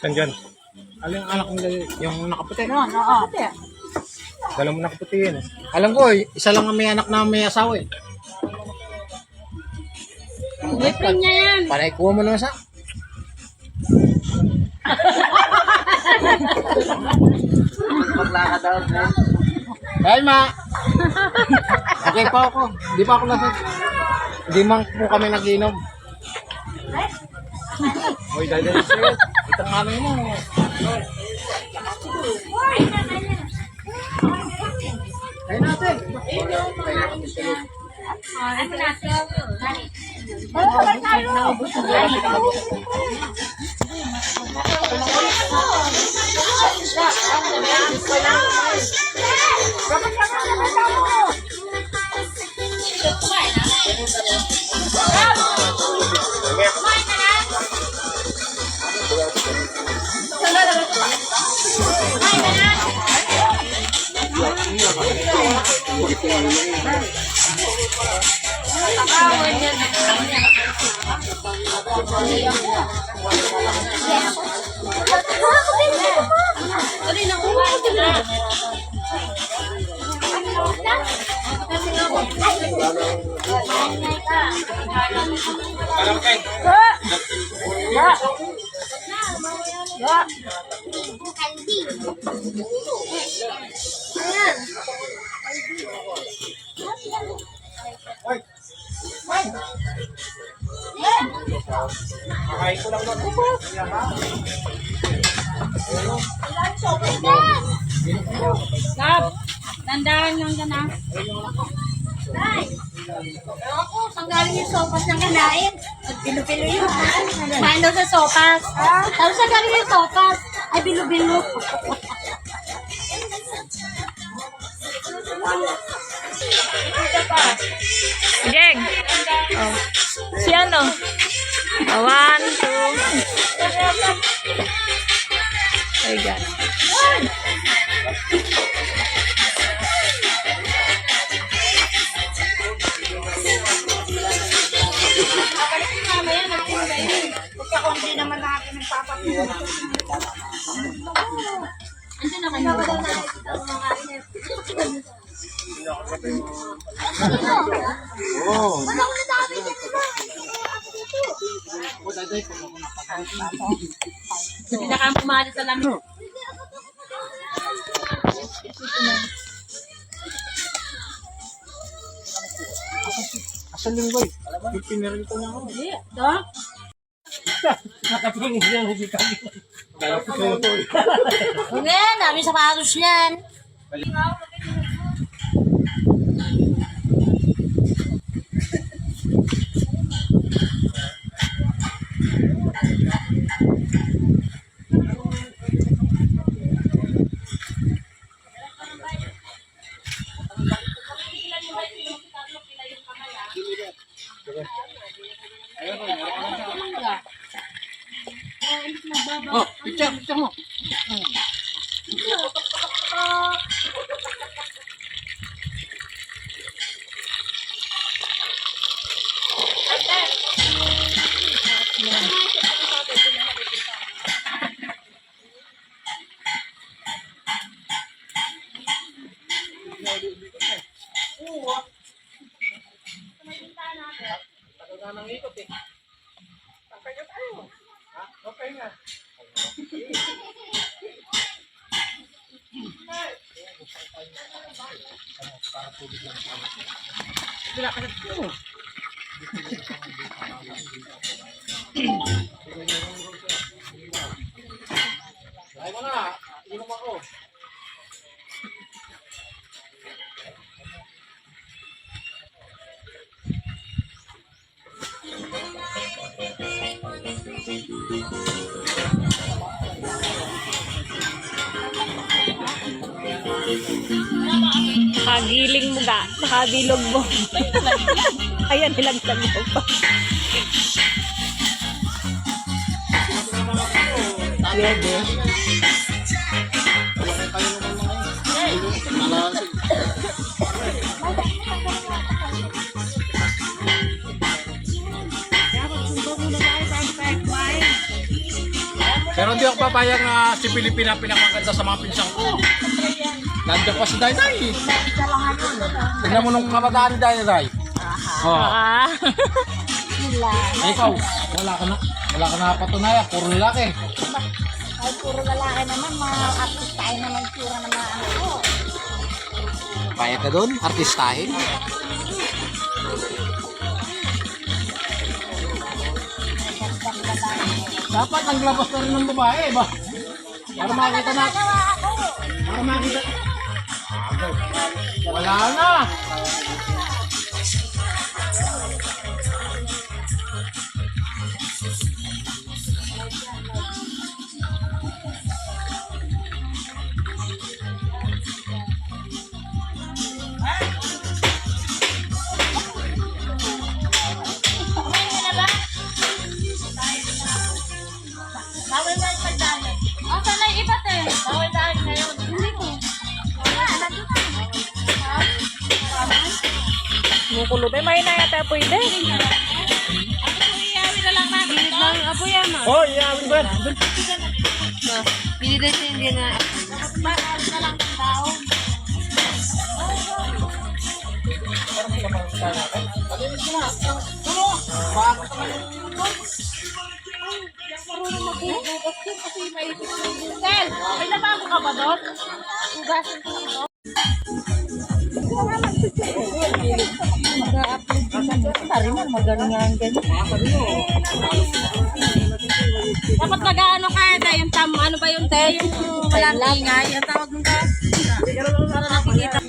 Nandyan. Alam yung anak nila yung nakaputi. Ano, oo. Dala mo nakaputi yan. Alam ko, isa lang ang may anak na may asawa eh. Boyfriend niya yan. Para ikuha mo naman sa... Maglakad daw. Ay, ma! Okay pa ako. Di pa ako lasing. Di man po kami nag-inom. Uy, dahil sa'yo. Itang ano mo. Kain natin. Ano natin? Kakain ko lang doon. Stop! Tandaan lang ka na. Ako, saan galing yung sopas ng kanain? Bilo-bilo yun. Saan daw sa sopas? Tapos saan galing yung sopas? Ay, bilo-bilo. Jeng. Oh. Si ano? Oh, 1, 2. Ay, God. Pagkakundi naman natin ng papapilan. Andiyan na kayo. Oo. Hindi na kang pumali sa lamig. Asan yung boy? Pinarin ko na ako. Dok? Nakatingin lang hindi kami. Huwag yan, dami sapatos yan. Oh, picture mo. Okay nga. Ay mo na, inom ako. Nakagiling mo ga. Nakabilog mo. Ayan, nilagtag mo pa. Pwede. Pero hindi ako papayag na si Pilipina pinakamaganda sa mga pinsang ko. Nandiyan pa si Dainay. Tignan mo nung kabataan ni Dainay. Oh. Ah. Eh, ikaw, wala ka na patunayan, puro lalaki. Ay, puro lalaki naman, mga artistahin naman tsura ng mga ano ko. Payag ka doon, artistahin. Dapat naglabas na rin ng babae, ba? Para makita na. Nagawa ako. Para makita. Wala na. Bawal ba yung pagdami? Oh, sana yung iba te. Bawal dahil ngayon. Hindi ko. Wala, nandun na. Mukulo ba? May na yata pwede. Iyawi na lang natin. Pilit lang yung apo yan, ma. Oh, iyawin ba? Pilit na hindi na. Mahal na lang ng tao. Sel, may nabago ka ba doon? Ugasan ko nito. Dapat mag-ano ka, yung ano ba yung te? Yung walang ingay, ang tawag nung ka? Para nakikita.